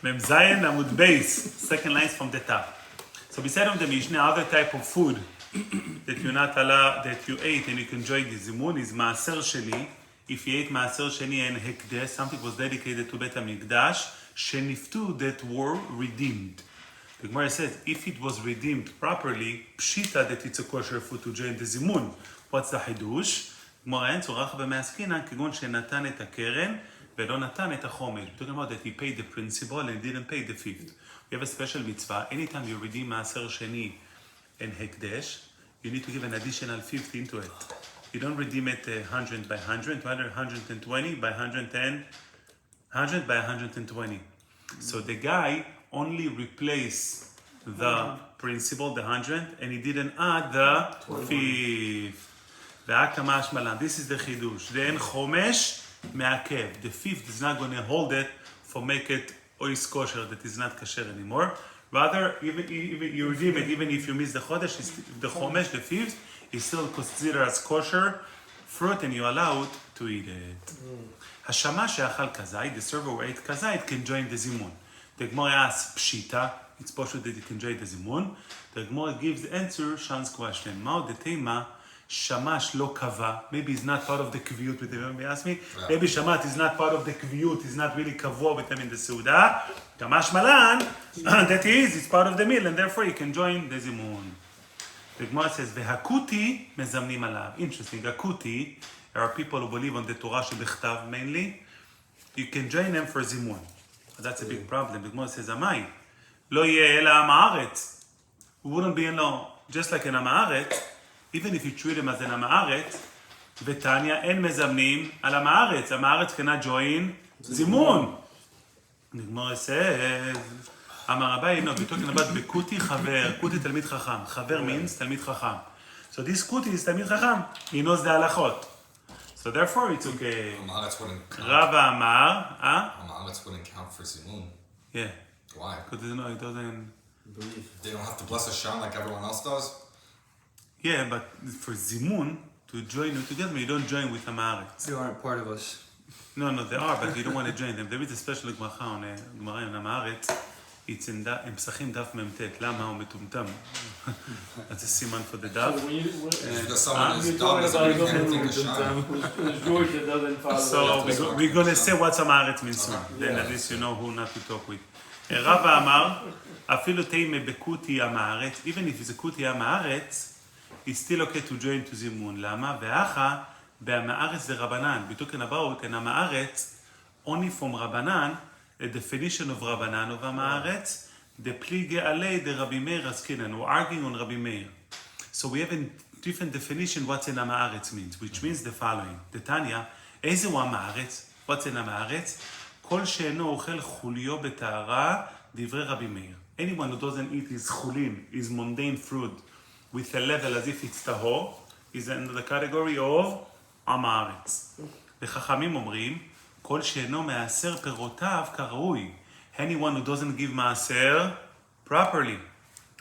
Mem Zayin Amud Beis, second lines from the top. So beside of the Mishnah, other type of food that you're not allowed, that you ate and you can enjoy the zimun is Maaser Sheni. If you ate Maaser Sheni and Hekdesh, something was dedicated to Bet HaMikdash, Sheniftu, that were redeemed. The Gemara says, if it was redeemed properly, Pshita, that it's a kosher food to join the zimun. What's the Hidush? Gemara answer, Rach B'Me'askinan, Kegon Shenatan et HaKeren, Ve'lo Natan et HaChomesh. We're talking about that he paid the principal and didn't pay the fifth. We have a special mitzvah. Anytime you redeem Maaser Sheni and Hekdesh, you need to give an additional 50 into it. You don't redeem it 100 by 100, 120 by 110, 100 by 120. So the guy only replaced the principal, the 100, and he didn't add the 5th. This is the chidush. Then chomesh me'akev. The 5th is not going to hold it for make it ois kosher, that is not kosher anymore. Rather, even you redeem it, even if you miss the chodesh, the chomesh, the 5th, is still considered as kosher fruit, and you're allowed to eat it. Hashama she'achal kazait, the server who ate kazait can join the zimun. The Gemara asks pshita, it's possible that you can join the zimun. The Gemara gives the answer, Shan's question. Mao de tema, shamash lo kava. Maybe it's not part of the kviyut with him. You ask me? Yeah. Maybe shamat is not part of the kviyut, is not really kavua with him in the Suda. Kamash malan, that is, it's part of the meal, and therefore you can join the zimun. The Gemara says, Vehakuti mezamnim alav. Interesting. Hakuti, there are people who believe on the Torah shebechtav mainly. You can join them for zimun. That's a big problem. The Gemara says, Amai, lo yeh ela ha'ma'aretz. We wouldn't be in law, just like an ha'ma'aretz, even if you treat him as an ha'ma'aretz, Vetanya en mezamnim al ha'ma'aretz. Ha'ma'aretz cannot join zimun. The Gemara says, Amar Abai, no, we're talking about Bekuti Chaver. Kuti Talmid Chacham. Chaver means Talmid Chacham. So this Kuti is Talmid Chacham. He knows the halachot. So therefore it's okay. Ha'ma'aretz wouldn't count. Rava Amar, Ha'ma'aretz wouldn't count for zimun. Yeah. Why? Because it doesn't... They don't have to bless Hashem like everyone else does? Yeah, but for zimun, to join you together, you don't join with Ha'ma'aretz. They aren't part of us. No, they are, but you don't want to join them. There is a special Gemara on Ha'ma'aretz. It's in Pesachim Daf Memtet. Lama הוא מטומטם. That's a siman for the daf. Because someone is dumb doesn't mean anything to shine. So we're going to say what Ha'ma'aretz means soon. Then at least you know who not to talk with. Rava Amar, אפילו תימא בקוטי המארץ, even if it's a קוטי המארץ, it's still okay to join to zimun. למה? ואחה, בהמארץ דרבנן. We're talking about an המארץ, only from Rabbanan, a definition of Rabbanan of Ha'ma'aretz, the plige alei de Rabbi Meir askinan. We're arguing on Rabbi Meir. So we have a different definition what in Ha'ma'aretz means, which means the following. The Tanya, איזה הוא המארץ? What's in Ha'ma'aretz? כל שאינו אוכל חוליו בטהרה, דברי רבי מאיר. Anyone who doesn't eat his chulin, his mundane fruit, with a level as if it's tahor, is in the category of Ha'ma'aretz. וחכמים אומרים, כל שאינו מעשר פירותיו כראוי. Anyone who doesn't give מעשר properly.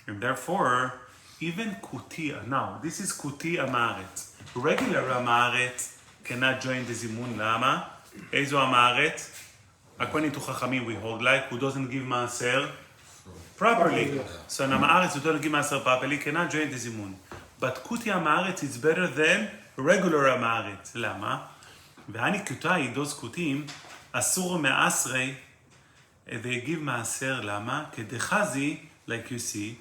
And therefore, even kuti, now, this is kuti המארץ. Regular המארץ cannot join the zimun. למה? איזו המארץ? According to חכמים, we hold like, who doesn't give מעשר properly. So המארץ who doesn't give מעשר properly cannot join the zimun. But kuti המארץ is better than regular המארץ. למה? והני קוטאי, those קוטים, אסור מעשרי, they give מעשר, למה? כדחזי, like you see,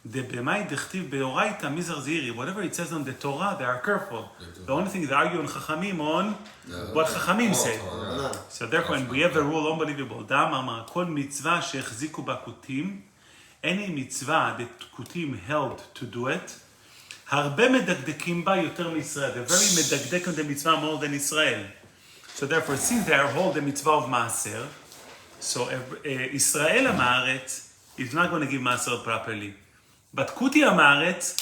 דבמאי דכתיב באורייתא מזר זהירי, whatever it says on the Torah, they are careful. The only thing they argue on חכמים on what חכמים say. So therefore, we have a rule unbelievable. דאמר אמר, כל מצווה שהחזיקו בה קוטים, any מצווה that קוטים held to do it, הרבה מדקדקים בה יותר מישראל. They're very מדקדק on the mitzvah more than Israel. So therefore, since they are hold the mitzvah of maaser, so Israel המארץ is not going to give maaser properly. But Kuti המארץ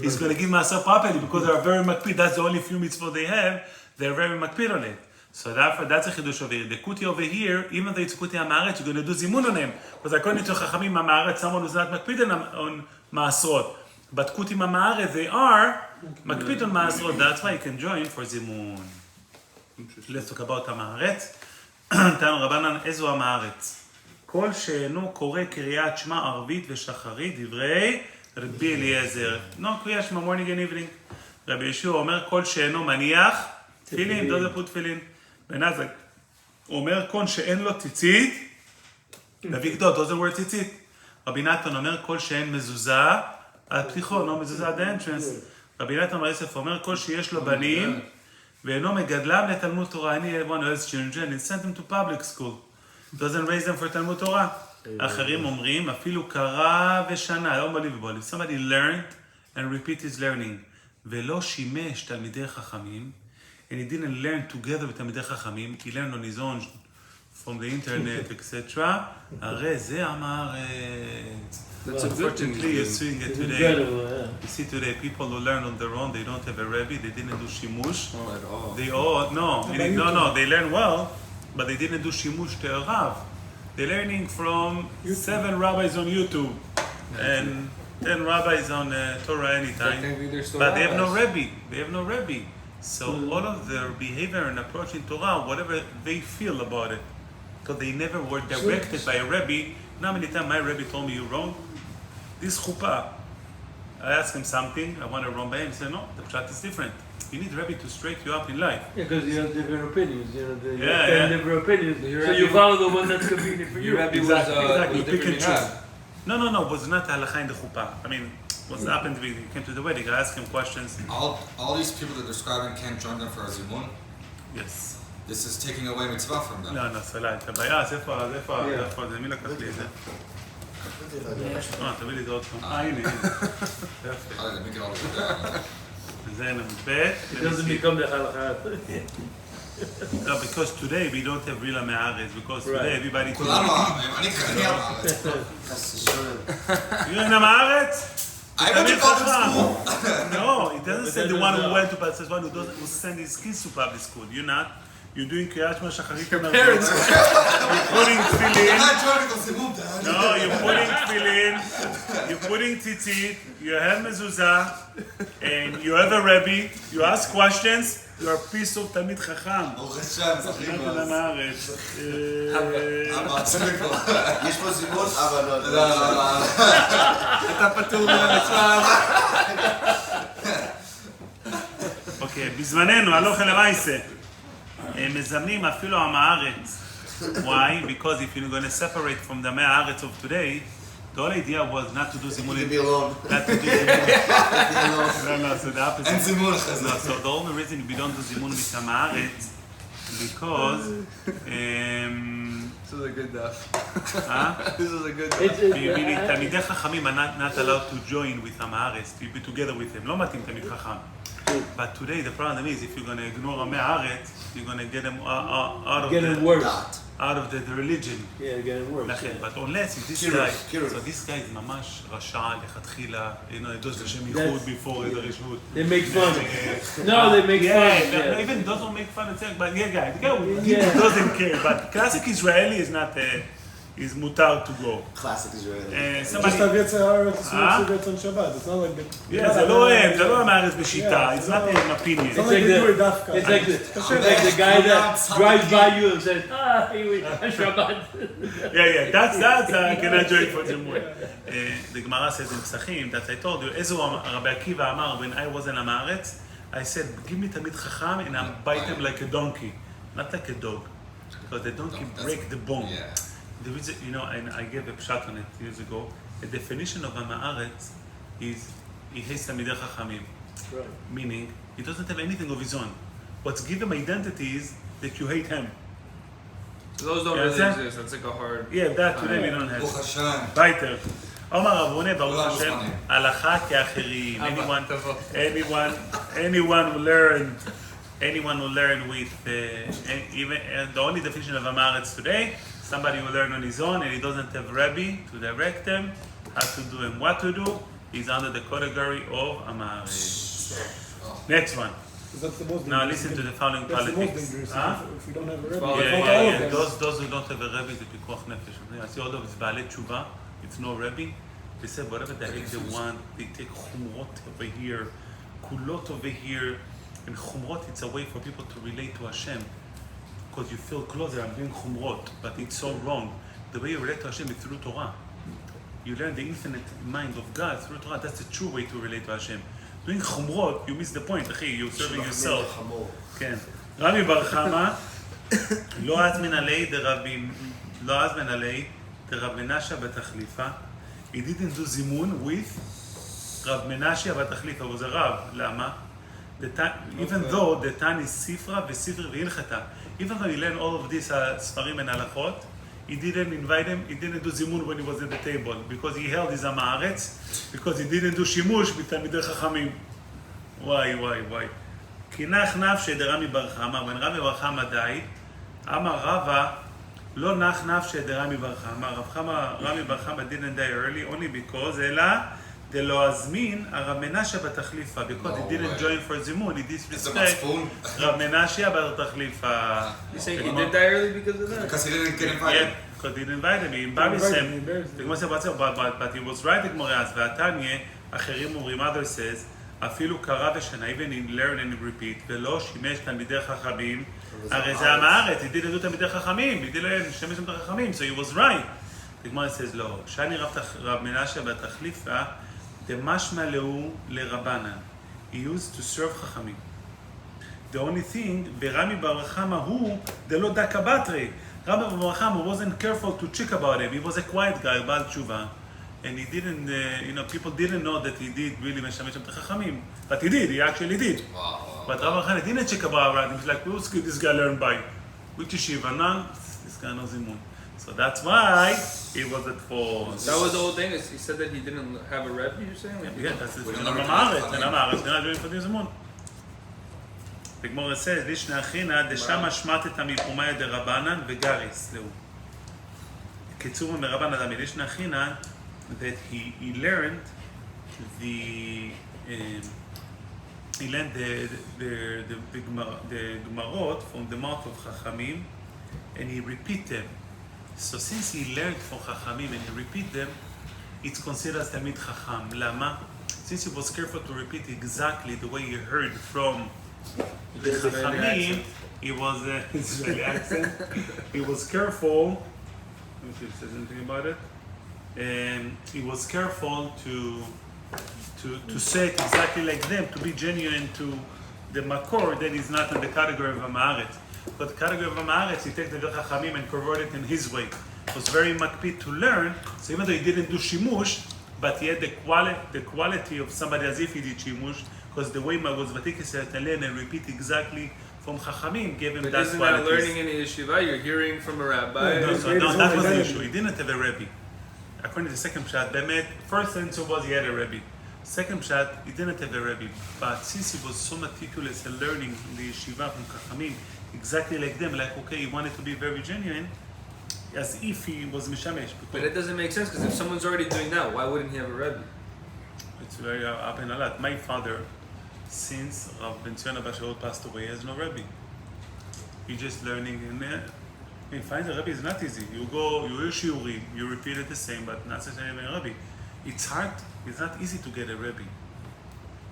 is going to give maaser properly because they are very makpid. That's the only few mitzvah they have. They're very makpid on it. So therefore, that's a chidush over here. The Kuti over here, even though it's Kuti המארץ, you're going to do zimun on him. Because according to Chachamim המארץ, someone who's not makpid on maaserot. But Kutim HaMa'aretz, they are Makpid on Ma'asrot. That's why you can join for Zimun. Let's talk about HaMa'aretz. Tanu Rabbanan, Ezu HaMa'aretz. כל שאינו קורא קריאת שמע ערבית ושחרית, דברי רבי אליעזר. No, קריאת שמע morning and evening. רבי ישוע אומר, כל שאינו מניח תפילין, doesn't put תפילין. ונזק, הוא אומר, כל שאין לו ציצית, בבגדות, doesn't wear ציצית. רבי נתן אומר, כל שאין מזוזה, הפתיחון, לא מזוזה עד האנטרנס. רבי נתן יוסף אומר, כל שיש לו בנים, ואינו מגדלם לתלמוד תורה. אני one who has children, and send them to public school. doesn't raise them for תלמוד תורה. אחרים אומרים, אפילו קרא ושנה, unbelievable. If somebody learned and repeat his learning, ולא שימש תלמידי חכמים, and he didn't learn together with תלמידי חכמים, he learned on his own from the internet, etc. הרי זה המארץ. Unfortunately, you're seeing it today. You see today, people who learn on their own, they don't have a rabbi, they didn't do shimush. Not at all. They all, no, they learn well, but they didn't do shimush to a rav. They're learning from 7 rabbis on YouTube and 10 rabbis on Torah anytime. But they have no rabbi. They have no rabbi. So all of their behavior and approach in Torah, whatever they feel about it, because they never were directed by a rabbi. How many times my rabbi told me you're wrong? This chuppah. I asked him something, I want to run by him. He said, no, the pshat is different. You need rabbi to straighten you up in life. Yeah, because you have different opinions. You know, you Yeah, have yeah. different opinions. Your So rabbi- you follow the one that's convenient for you. Your rabbi Exactly, was pick and different choose. minhag. No, it was not halacha in the chuppah. I mean, what's happened, we came to the wedding, I asked him questions. All these people that they're describing can't join them for a zimun. Yes. This is taking away mitzvah from them. לא, סלע, את הבעיה, אז איפה זה? מי לקח לי את זה? תביא לי את זה עוד פעם. הנה. יפה. Let me get all of that. זה נ"ב. It doesn't become the halakha. No, because today we don't have real מהארץ, because today everybody... כולנו אני הארץ. You're in מהארץ? I went to public school. No, it doesn't say the one who went to public school, one who sent his kids to public school. You're not. You're doing קריאת שמע שחרית and Parents. You're putting You're tefillin. not joining the zimun, Dad. No, you're putting tefillin. You're putting tzitzit. You have mezuzah. And you have a rabbi. You ask questions. You're a piece of תלמיד חכם. ברוך השם, זכרים נתן אז. מהארץ. אבא, עצמי פה. יש פה זימון, אבל לא. אתה פטור מן המצווה. אוקיי, בזמננו, הלוך אל המעשה. הם מזמנים אפילו עם הארץ. Why? Because if you're going to separate from the מהארץ of today, the whole idea was not to do zimun. Leave me alone. Not to do zimun. No, so the opposite. אין זימון אחרי זה. No, so the only reason we don't do zimun with המארץ, because... This is a good daf. This is a good meaning, תלמידי חכמים are not allowed to join with המארץ, to be together with them. לא מתאים תלמיד חכם. But today the problem is if you're going to ignore המארץ, you're going to get them out of Getting the... worse. out of the religion. Yeah, getting worse. לכן, but unless if this guy, so this guy is ממש רשע לכתחילה, does לשם ייחוד before the רשעות. They make fun. No, they make fun. Yeah, even doesn't make fun and say, but yeah, guy, the guy doesn't care. But classic Israeli is not, is mutar to go. Classic Israeli. Somebody, Just have יצר הארץ, אסור להוציא on Shabbat. It's not like... yeah, זה לא הם, זה לא המארץ בשיטה, it's not an opinion. It's like the guy that drives by you and says, Shabbat. Yeah, that's I cannot join for Zimun. The Gemara says in Pesachim that I told you, איזו רבי עקיבא אמר, when I was in המארץ, I said, give me תלמיד חכם and I'll bite him like a donkey, not like a dog. Because the donkey break the bone. Yeah. There is, and I gave a pshat on it years ago, the definition of המארץ is, he hates תלמידי חכמים. Meaning, he doesn't have anything of his own. What's given him identity is that you hate him. Those don't really exist. That's like a hard. Yeah, that today we don't have. ברוך השם. Weiter. אומר אבונה, ברוך כולנו השם, זמנים. הלכה כאחרים. Anyone who learn with, even the only definition of Amaretz today, somebody who learn on his own and he doesn't have rabbi to direct them, how to do and what to do, he's under the category of Amaretz. Next one. That's the most Now dangerous. listen to the following That's the most politics. dangerous. Huh? If we don't have a rabbi, Yeah. Those who don't have a rabbi, זה פיקוח נפש. I see all of it's בעלי תשובה, it's no rabbi. They said whatever the heck they want, they take chumrot over here, kulot over here, and chumrot it's a way for people to relate to Hashem. Because you feel closer, I'm doing chumrot, but it's so wrong. the way you relate to Hashem is through Torah. You learn the infinite mind of God through Torah. That's the true way to relate to Hashem. Doing chumrot, you miss the point, אחי, you're serving yourself. כן. רבי בר חמא, לא אז מנהלי דרב מנשה בתחליפה. He didn't do zimun with רב מנשה בתחליפה. It was a רב. למה? Even though the Tan is ספרה וספר והלכתה. Even though he learned all of these ספרים and הלכות, he didn't invite him, he didn't do zimun when he was at the table, because he held his עם הארץ, because he didn't do שימוש בתלמידי חכמים. וואי. כי נח נפשי דרמי בר חמא, when רמי בר חמא died, אמר רבא, לא נח נפשי דרמי בר חמא, רמי בר חמא didn't die early, only because, אלא דלא הזמין הרב מנשה בתחליפה, because he didn't join for zimun, he disrespect רב מנשה בתחליפה. You say he did die early because of that? Because he didn't get invited. Yeah, because he didn't invite him, he embarrassed him. But he was right, הגמרא, והתניא, אחרים אומרים, others says, אפילו קרא ושנה, even in learn and repeat, ולא שימש תלמידי חכמים, הרי זה עם הארץ, he didn't do תלמידי חכמים, he didn't שימש תלמידי חכמים, so he was right. הגמרא says, לא, שאני רב מנשה בתחליפה, דמשמע להו לרבנן. He used to serve חכמים. The only thing, ברמי בר חמא הוא, דלא דקה בתרי. רמי בר חמא wasn't careful to check about him. He was a quiet guy, בעל תשובה. And he didn't, people didn't know that he did really משמש שם את החכמים. But he did, he actually did. Wow. But רב בר חמא didn't check about him. He was like, who's this guy learn by? Which yeshiva? None? This guy knows zimun. So that's why he wasn't for... That was the whole thing, is he said that he didn't have a rebbe, you're saying? Like, Yeah, that's it. And I'm Amaret, they're not doing for this moon. The Gemara says, Lishna Achina, Deshama Shmateta Mipumaya de Rabbanan Vegaris, Leu. Kitzur Merabbanan Dami, Lishna Achina, that he learned the Gemarot from the mouth of Chachamim, and he repeat them. So since he learned from Chachamim and he repeat them, it's considered as Talmid Chacham. Lama? Since he was careful to repeat exactly the way he heard from the Chachamim, he was Israeli accent. He was careful. Let me see if it says anything about it. He was careful to say it exactly like them, to be genuine to the Makor that is not in the category of Amaret. But the category of Amaretz, he takes the Chachamim and convert it in his way. It was very makpid to learn, so even though he didn't do shimush, but he had the quality of somebody as if he did shimush, because the way was Vatikis had to learn and repeat exactly from Chachamim gave him but that isn't quality. that learning in a yeshiva? You're hearing from a rabbi. No, that was the issue. He didn't have a Rebbe. According to the second pshat, first answer was he had a Rebbe. Second pshat, he didn't have a Rebbe. But since he was so meticulous in learning in the yeshiva from Chachamim, exactly like them, like, okay, he wanted to be very genuine, as if he was Mishamesh. But it doesn't make sense, because if someone's already doing that, why wouldn't he have a rebbe? It's very happened a lot. My father, since Rav Ben Zion Abba Shaul passed away, has no Rebbe. He's just learning, and find a Rebbe is not easy. You go, you hear shiurim, you repeat it the same, but not necessarily a Rebbe. It's hard, it's not easy to get a Rebbe.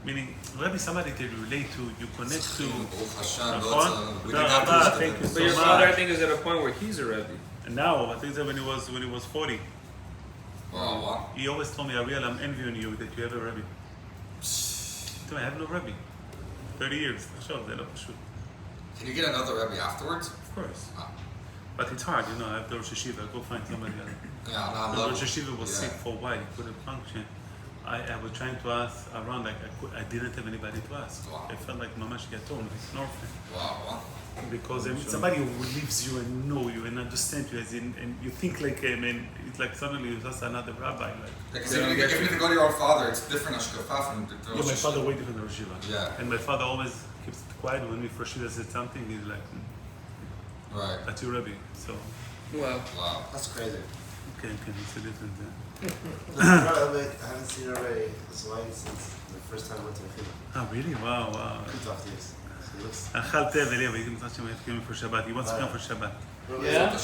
Meaning, Rebbe is somebody that you relate to, you connect to. Thank you so But your much. father, I think, is at a point where he's a rebbe. And now, I think that when he was 40, Wow. he always told me, Ariel, I'm envying you that you have a Rebbe. I have no Rebbe. 30 years. Can you get another Rebbe afterwards? Of course. Ah. But it's hard, I have the Rosh Hashiva, go find somebody else. Yeah, The no, Rosh Hashiva was sick for a while, he couldn't function. I was trying to ask around, like I didn't have anybody to ask. Wow. I felt like Mamash Yatom, like an orphan. Wow. Because somebody who lives you and know you and understands you, as in, and you think like him, and it's like suddenly you're just another rabbi. Like, Because even if you go to your own father, it's different ashkafa from the yeah, my father way different than Rosh Hashiva. Yeah. And my father always keeps it quiet when Rosh Hashiva said something. He's like, Right. that's your Rebbe. So, Well, Wow. That's crazy. okay, it's a different. I haven't seen her already this white since the first time I went to the Chila. Oh, really? Wow. 2 years. So it looks... אכל תבל, והייתי מצד שם התקיים for Shabbat. He wants to come for Shabbat. Yeah?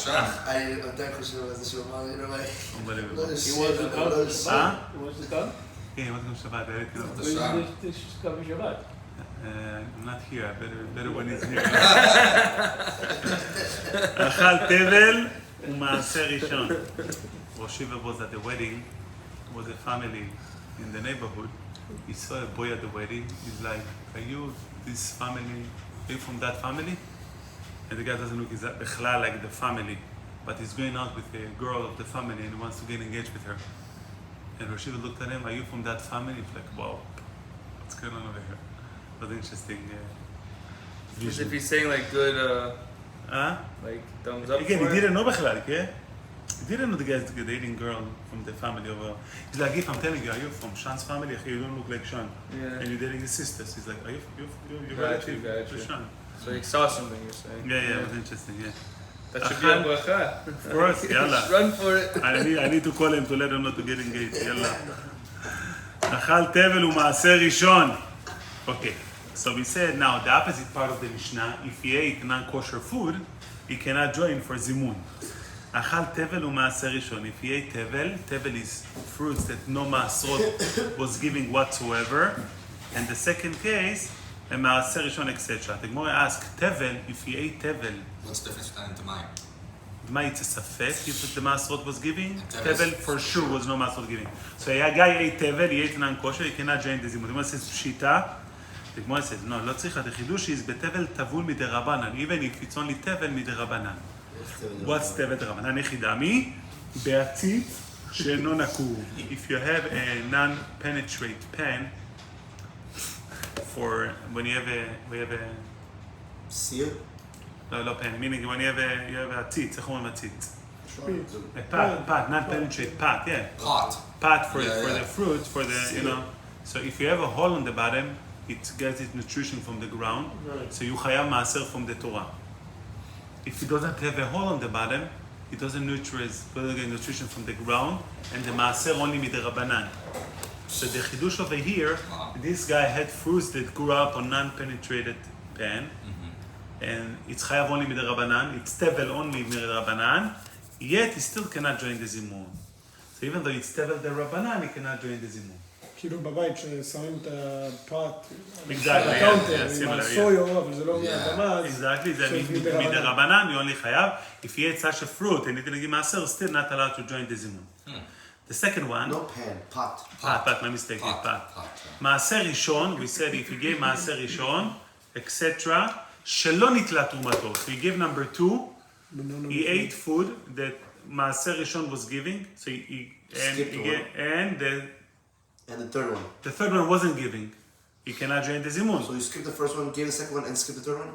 אני עדיין חושב על זה שהוא אמר לי, לא Unbelievable. לא He לשיר, wants to come לא to לשיר. Huh? Shabbat? He wants to come? כן, he wants to come Shabbat. I had to The Where's Sham. this coming Shabbat? I'm not here. Better when he's here. אכל תבל ומעשה ראשון. Rosh Hashanah was at the wedding, was a family in the neighborhood. He saw a boy at the wedding. He's like, are you this family? Are you from that family? And the guy doesn't look exactly like the family, but he's going out with a girl of the family and he wants to get engaged with her. And Rosh Hashanah looked at him, are you from that family? He's like, wow, what's going on over here? It was interesting. As if he's saying like good, like thumbs up. Again, for he it. didn't know בכלל, okay? He didn't know the guy's the dating girl from the family overall. He's like, if I'm telling you, are you from Sean's family? You don't look like Sean. Yeah. And you're dating his sisters. He's like, are you Got you, relative got to you. Sean? So he saw something, you're saying. Yeah, it was interesting, yeah. That should be a bracha. Of course, yalla. Run for it. I need to call him to let him know to get engaged, יאללה. אכל תבל ומעשה ראשון. Okay, so we said now the opposite part of the Mishnah, if he ate non-kosher food, he cannot join for zimun. אכל תבל ומעשה ראשון. If he ate tevel is fruits that no masrot was giving whatsoever. And the second case, a מעשה ראשון, etc. The Gemara asked, tevel, if he ate tevel, What's the difference between the mayim? מה it's a ספק if the masrot was giving? Tevel. Tevel for sure was no masrot giving. So a guy ate tevel, he ate non-kosher, he cannot join the zimun. The Gemara says pshita. The Gemara says no, לא צריכה. The חידוש is בתבל טבול מדרבנן, even if it's only tevel מדרבנן. What's tevel דרבנן? יחידמי בעציץ שאינו נקור. If you have a non-penetrate pan for when you have a Seal? לא pan, meaning when you have a עציץ, איך אומרים עציץ? Spitz. A pot, non-penetrate pot, yeah. Pot. For Yeah, the yeah. fruit, for the, you know. So if you have a hole on the bottom, it gets its nutrition from the ground. Right. So you chayav maaser from the Torah. If it doesn't have a hole on the bottom, it doesn't get nutrition from the ground, and the maaser only midirabanan. So the chidush over here, this guy had fruits that grew up on non-penetrated pan, and it's chayav only midirabanan. It's tevel only midirabanan. Yet he still cannot join the zimun. So even though it's tevel derabanan, he cannot join the zimun. כאילו בבית ששמים את הפרט Exactly, הקאונטר yeah, עם similar, הסויו, אבל זה לא מהאדמה, אז Exactly, זה שזה מדרבנן. מדרבנן, you only chayav. If he ate such a fruit and he didn't give maaser, still not allowed to join the zimun. The second one, No pan, pot. pat, my mistake, Pot. pat. Pot. מעשר ראשון, we said if he gave מעשר ראשון, etc., שלא נתלה תרומתו. So he gave number 2, he ate food that מעשר ראשון was giving, so Skipped one. And the third one. the third one wasn't giving. He cannot join the zimun. So you skip the first one, give the second one, and skip the third one?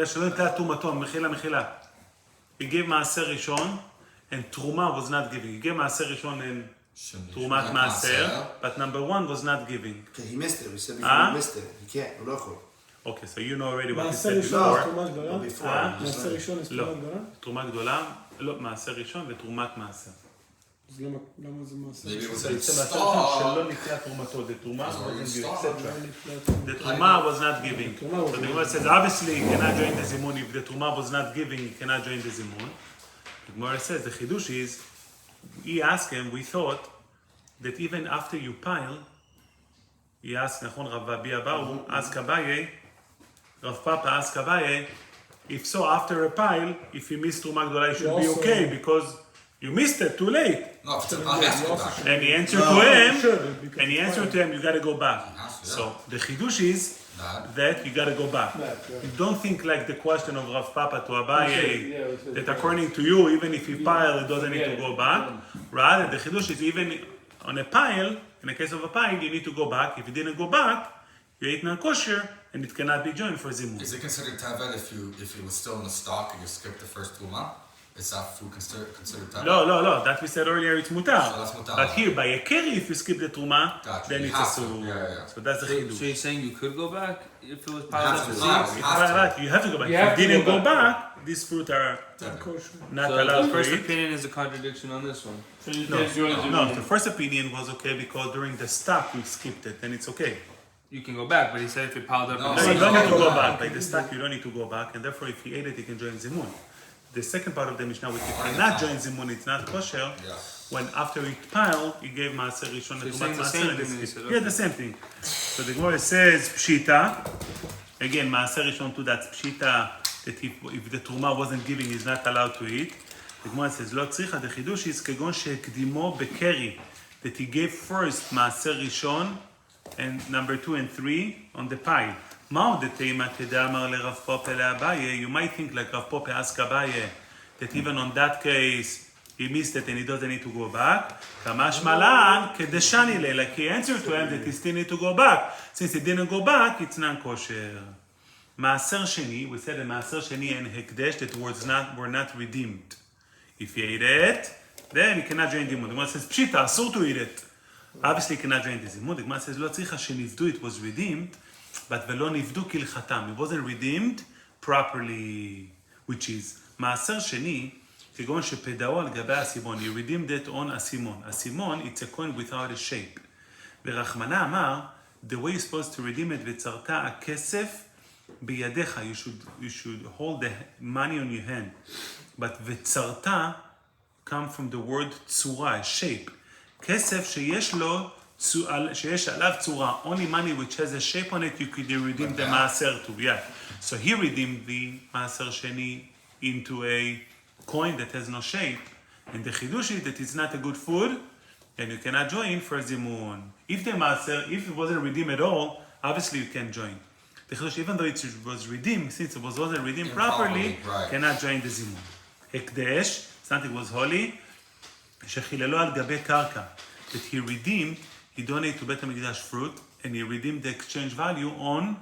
שלא נתלה תרומתו, מחילה. He gave מעשר ראשון, and תרומה was not giving. He gave מעשר ראשון and תרומת מעשר, but number 1 was not giving. Okay, he missed it. We said before he missed it. He can't. הוא לא יכול. Okay, so you know already what he מעשר said ראשון before. יש תרומה גדולה? Before. מעשר ראשון יש לא, תרומה גדולה? תרומה גדולה, לא, מעשר ראשון ותרומת מעשר. אז למה זה מעשר Maybe it ראשון? was a זה מעשר ראשון star. שלא נתלה תרומתו, the תרומה wasn't giving, etc. The The תרומה was not giving. So the Gemara says, obviously, he cannot join the zimun. If the תרומה was not giving, he cannot join the zimun. The Gemara says, the chidush is, he asked him, we thought that even after you pile, he asked, נכון, רב אבי אבאו, ask Abaye, Rav Papa asked Abaye, if so, after a pile, if you miss תרומה גדולה, it should be also- okay, because you missed it too late. No, if it's a has to go back. And he answered to him, you gotta go back. So the chidush is that you gotta go back. You don't think like the question of Rav Papa to Abaye, that according to you, even if you pile, it doesn't need to go back. Rather, the chidush is even on a pile, in the case of a pile, you need to go back. If you didn't go back, you ate non-kosher, and it cannot be joined for zimun. Is it considered tevel if it was still in the stock and you skipped the first 2 months? Is that food considered tevel? No, that we said earlier, it's mutar. So that's mutar. But here, by a keri, if you skip the truma, Gotcha. then You it's a have to. sur. Yeah. So that's the chidush. So you're saying you could go back if it was You piled have up to. to Wow. seeds? Right, you have to go back. You If have you to didn't go go back, these fruit are kosher. not So allowed the to first eat. opinion is a contradiction on this one. So you can't join the No, zimun. the first opinion was okay because during the stock we skipped it and it's okay. You can go back, but he said if it piled up. No, No, so you don't need to go go back. By the stock you don't need to go back and therefore if he ate it, he can join zimun. The second part of the Mishnah, which if he cannot join zimun, it's not kosher. Yeah. When after he piled, he gave maaser rishon So and you're saying tumat the same maaser. thing that he said, Yeah, the same thing. So the Gemara says pshita. Again, מעשר ראשון to that pshita, that if the truma wasn't giving, he's not allowed to eat. The Gemara says, לא צריכה, the חידוש is כגון שהקדימו בקרי, that he gave first מעשר ראשון, and number 2 and 3 on the pile. מהו דתימה כדאמר לרב פופה לאביי? You might think like Rav Pope asked Abaye, that even on that case, he missed it and he doesn't need to go back. Kamash malan kedeshani le, like he answered to him that he still need to go back. Since he didn't go back, it's non-kosher. Maaser sheni, we said a maaser sheni and hekdesh that were not redeemed. If you eat it, then you cannot join the zimud. The Gemara says pshita, asur to eat it. Obviously, you cannot join the zimud. The Gemara says lo tzricha shenivdu, it was redeemed, but velo nivdu kilchatam. It wasn't redeemed properly, which is maaser sheni. כגון שפדאו על גבי הסימון, he redeemed it on הסימון. הסימון, it's a coin without a shape. ורחמנה אמר, the way you're supposed to redeem it, וצרת הכסף בידיך, you should hold the money on your hand. But וצרת come from the word צורה, shape. כסף שיש עליו צורה, only money which has a shape on it, you could redeem the מעשר to, yeah. So he redeemed the מעשר שני into a coin that has no shape, and the chidush is that it's not a good food, and you cannot join for zimun. If it wasn't redeemed at all, obviously you can join. The chidush, even though it was redeemed, since it wasn't redeemed properly, right. Cannot join the zimun. Hekdesh, something was holy, shechilelo al gabe karka, that he redeemed, he donated to Bet HaMikdash fruit, and he redeemed the exchange value on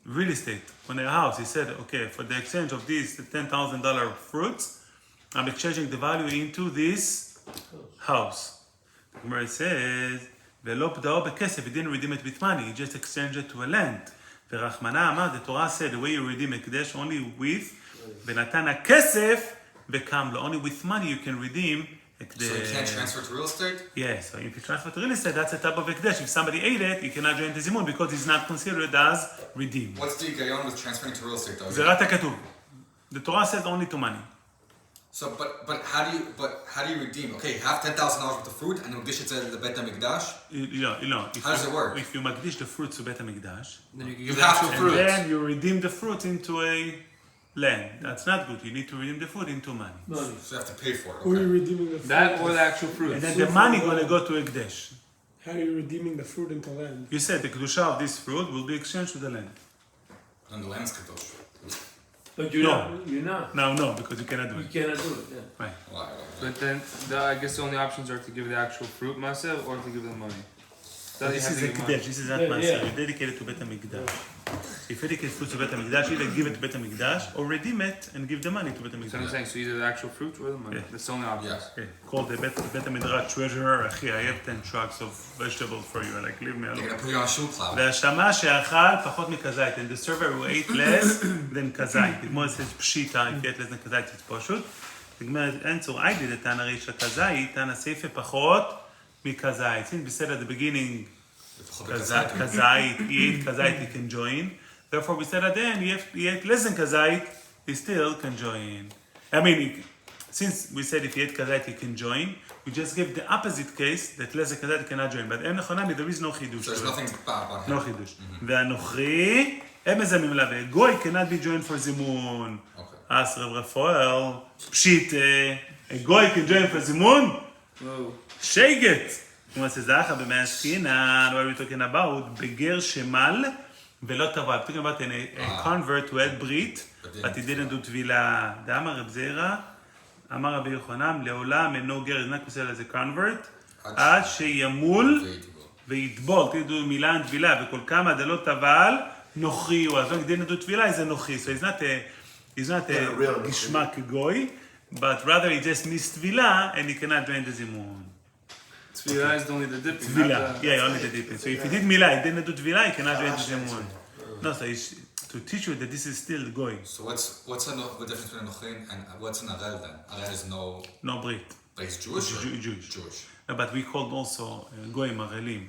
real estate, on a house. He said, okay, for the exchange of these $10,000 fruits, I'm exchanging the value into this house. The Gemara says, ולא פדאו בכסף, he didn't redeem it with money, he just exchanged it to a land. ורחמנה אמר, the Torah said, the way you redeem הקדש, only with, ונתן הכסף, וקם לו, only with money you can redeem הקדש. So you can't transfer to real estate? Yes, so if you transfer to real estate, that's a type of הקדש. If somebody ate it, you cannot join the zimun because it's not considered as redeemed. What's the gayon with transferring to real estate though? זרת הכתוב. The Torah says only to money. So, but how do you redeem? Okay, you have $10,000 worth of fruit and you dish it to the Bet HaMikdash? How does it work? If you מקדיש the fruit to Bet HaMikdash, Then you can You give the have actual to, fruit. and then you redeem the fruit into a land. That's not good. You need to redeem the fruit into money. Money. So you have to pay for it. Who are you Okay. redeeming the fruit? That or the actual fruit. And then the money gonna go to Ekdesh. How are you redeeming the fruit into land? You said the kedusha of this fruit will be exchanged to the land. And the land's kadosh. But you're No. not. You're not. No, because you cannot do You it. cannot do it. Yeah. Right. Wow. But then I guess the only options are to give the actual fruit myself or to give them money. So you This have is to a give money. Ekdesh. This is not Yeah, Maser. yeah. You dedicate it to Bet HaMikdash. If you dedicate fruit to Bet HaMikdash, either give it to Bet HaMikdash or redeem it and give the money to Bet So I'm HaMikdash. saying, so either the actual fruit or the money. Yeah. That's the only option. Yes. Okay. Call the Bet HaMikdash treasurer. אחי, I have 10 trucks of vegetables for you. Like, leave me They're alone. gonna put you on a shoe cloud. והשמה שאכל פחות מכזית, and the server who ate less than כזית. The Gemara says pshita, if you ate less than כזית, it's פשוט. The Gemara answer, I did it, תנא רישא כזית, תנא סייפה פחות מכזית. Since we said at the beginning, כזית, he ate כזית, he can join. Therefore we said at the end, he ate less than כזית, he still can join. I mean, since we said if he ate כזית, he can join, we just give the opposite case, that less than כזית, he cannot join. But אין נכונה, there is no חידוש. So there's nothing bad about him. No חידוש. והנוכרי, הם מזמנים לה, וגוי cannot be joined for זימון. Okay. אז רב רפואל, פשיט, גוי can join for זימון? Whoa. שייגת. כמו שזכה במאה עסקינן, what are we talking about? בגר שמל ולא טבל. We're talking about a convert who had ברית, but he didn't do טבילה. דאמר רב זירא, אמר רבי יוחנן, לעולם אינו גר, is not considered as a convert, עד שימול ויטבול. תדעו מילה אין טבילה, וכל כמה דלא טבל, נוכרי הוא. אז לא כדי נדו טבילה, איזה נוכרי. So he's not a גשמק גוי, but rather he just missed טבילה, and he cannot join the זימון. Tvila is only the dipping. טבילה, not yeah, only the dipping. So if he did מילה, he didn't do טבילה, he cannot join the זימון. No, so he's, to teach you that this is still גוי, So what's the difference between a nochin and what's an arel then? Arel is no, no ברית. but he's Jewish. Or? Jewish. Jewish. No, but we called also גויים ערלים.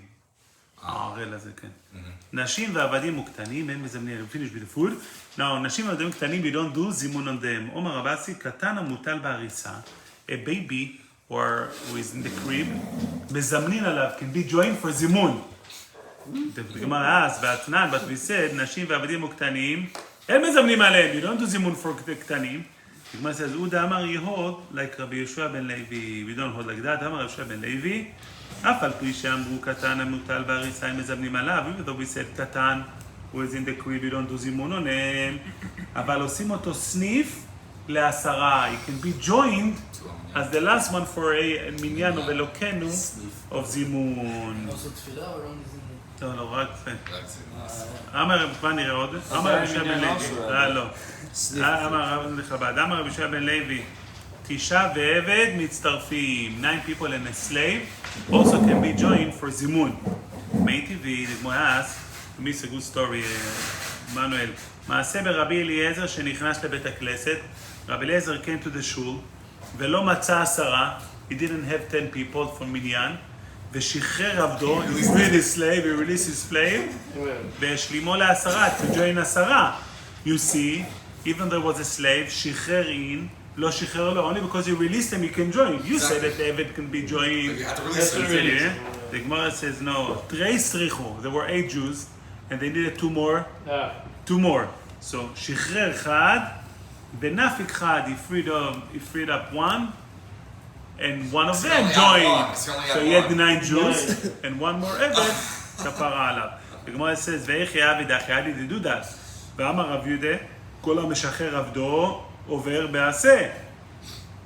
הערל הזה, כן. נשים ועבדים וקטנים, הם מזמנים, finish with the food. Now, נשים ועבדים קטנים, we don't do זימון on them. עומר רבסי, קטן המוטל בהריסה, a baby, or who is in the crib, מזמנין עליו, can be joined for זימון. The Gemara asked, "V'atnan, but we said, נשים ועבדים וקטנים, אין מזמנים עליהם. You don't do zimun for קטנים." The Gemara says, "Uda amar Yehod, like Rabbi Yeshua ben Levi. We don't hold like that. Amar Yeshua ben Levi. אף על פי שאמרו קטן המוטל בהריסה הם מזמנים עליו." Even though we said קטן, who is in the crib, you don't do zimun on him. אבל עושים אותו סניף לעשרה. It can be joined as the last one for a minyan of Elokenu of zimun. Also תפילה או לא מזמין? לא, לא, רק זה. אמר, מה נראה עוד? אמר רבי ישוע בן לוי. לא. אמר רב לחב"ד. אמר רבי ישוע בן לוי. 9 ועבד מצטרפים. 9 people and a slave also can be joined for zimun. מי טבעי, the Gemara asks, to me it's a good story, מנואל. מעשה ברבי אליעזר שנכנס לבית הכנסת. רבי אליעזר came to the shul ולא מצא 10. He didn't have 10 people for minyan. ושחרר עבדו, he freed his slave, he released his slave, והשלימו ל10, to join 10. You see, even there was a slave, שחרר in, לא שחרר לו, only because you released him, you can join. You said that David can be joined. You have to release him. The Gemara says, no, תרי סריחו, there were 8 Jews, and they needed 2 more. 2 more. So, שחרר אחד, בנפיק אחד, he freed up 1, and one of them joined. So he had 9 Jews, and 1 more Eved, כפרה עליו. The Gemara says, ואיך יעביד אחי עלי דדודס. ואמר רב יהודה, כל המשחרר עבדו עובר בעשה.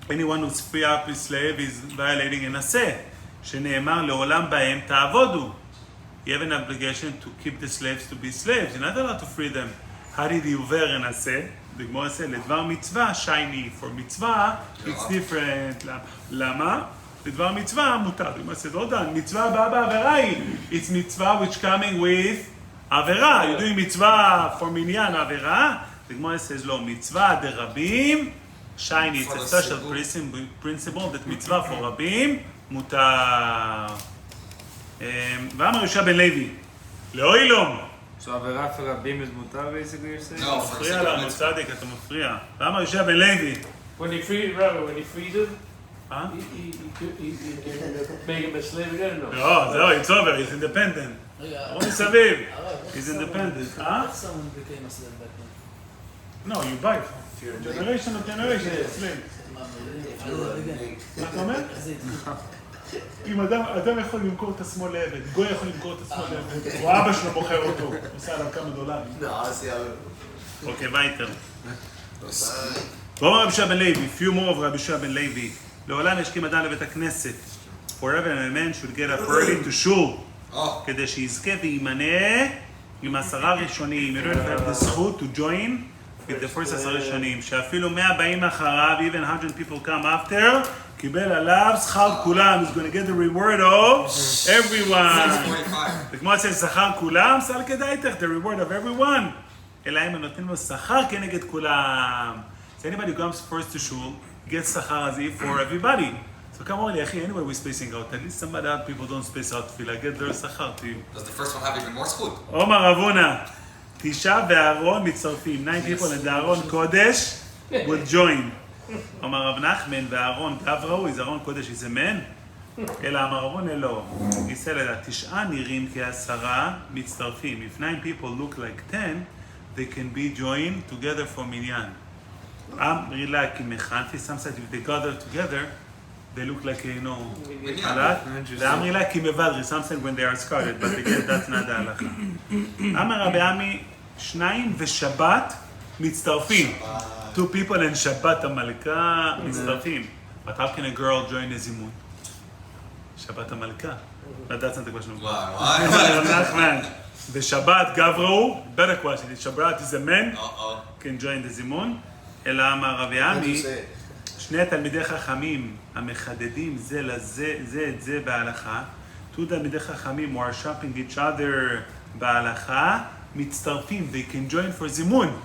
Anyone who's free up his slave is violating an עשה. שנאמר לעולם בהם תעבודו. You have an obligation to keep the slaves to be slaves. You're not allowed to free them. How did he עובר an עשה? The Gemara says, לדבר מצווה, shiny. For מצווה, it's different. למה? לדבר מצווה מותר. The Gemara says, hold on, מצווה באה בעבירה היא. It's מצווה which coming with עבירה. You're doing מצווה for מניין עבירה. The Gemara says, לא, מצווה דרבים, shiny. It's a special principle that מצווה for רבים מותר. ואמר יהושע בן לוי, לאוילום. So עבירה for רבים is מותר basically you're saying? No, אתה מפריע לנו, צדיק, אתה מפריע. ואמר יהושע בן לוי. When he frees him, אה? he make him a slave again, no? לא, זהו, it's over, he's independent. רגע, לא מסביב, הרב, he's independent. אה? איך someone became a slave back then? No, you buy from generation of generation, it's slave. מה, בגן? מה אתה אומר? איך זה התחיל? אם אדם יכול למכור את עצמו לעבד, גוי יכול למכור את עצמו לעבד, או אבא שלו מוכר אותו, עושה עליו כמה דולרים. No, honestly, I would. אוקיי, וייטר. ואומר רבי יהושע בן לוי, few more of רבי יהושע בן לוי, לעולם ישכים אדם לבית הכנסת. Forever a man should get up early to shul, כדי שיזכה וימנה עם 10 ראשונים. You don't have the זכות to join with the first 10 ראשונים, שאפילו 100 באים אחריו, even 100 people come after, קיבל עליו שכר כולם. He's going to get the reward of everyone. The Gemara says, שכר כולם, סל כדאיתך, the reward of everyone. אלא אם הם נותנים לו שכר כנגד כולם. So anybody who comes first to shul, gets שכר הזה for everybody. So come on, אחי, anyway we're spacing out. At least some other people don't space out tefillah, get their שכר to you. Does the first one have even more zchut? עומר רבונה, 9 ואהרון מצטרפים. 9 people and אהרון קודש will join. אמר רב נחמן ואהרון גב ראוי, is אהרון קודש is a man? אלא אמר רבונה לא. He said that 9 נראים כ10 מצטרפים. If 9 people look like 10, they can be joined together for minyan. אמרילה כמחנפי, sometimes if they gather together, they look like, you know, חלת. ואמרילה כמבדרי, sometimes when they are scattered, but again, that's not ההלכה. אמר רבי עמי, 2 ושבת מצטרפים. 2 people and שבת המלכה מצטרפים. But how can a girl join a zimun? שבת המלכה. But that's not the question of God. Why? ושבת גברו, better question, if Shabbat is a man, can join the zimun. אלא אמר רבי עמי, 2 תלמידי חכמים המחדדים זה לזה, זה את זה בהלכה, 2 תלמידי חכמים who are shopping each other בהלכה, מצטרפים, they can join for זימון.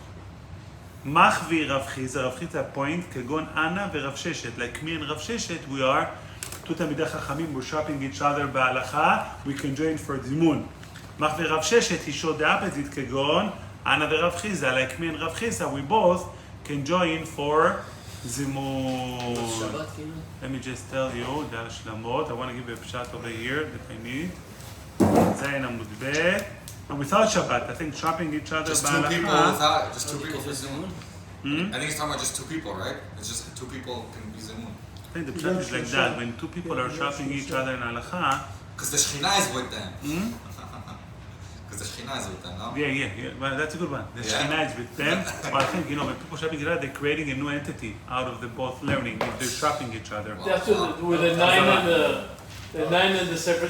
מחווי רב חיזה, רב חיזה point, כגון אנה ורב ששת, like me and רב ששת, we are 2 תלמידי חכמים who are shopping each other בהלכה, we can join for זימון. מחווי רב ששת, he showed the opposite, כגון אנה ורב חיזה, like me and רב חיזה, we both can join for Zimun. Let me just tell you the Ashlamot. I want to give you a shot over here that I need. Zayin Amud Bet. And without Shabbat, I think shopping each other Just two people b'halacha. without, just two Okay, people for for Zimun. Zimun? I think he's talking about just two people, right? It's just two people can be Zimun. I think the pshat is like that. When two people are shopping each other in halacha, Because the Shekhinah is with them. Because the Shekhinah is with them, no? yeah. Well, that's a good one. The Yeah. Shekhinah is with them. But I think, when people shopping each other, they're creating a new entity out of the both learning. If they're shopping each other. That's with the 9 and the 9 and the separate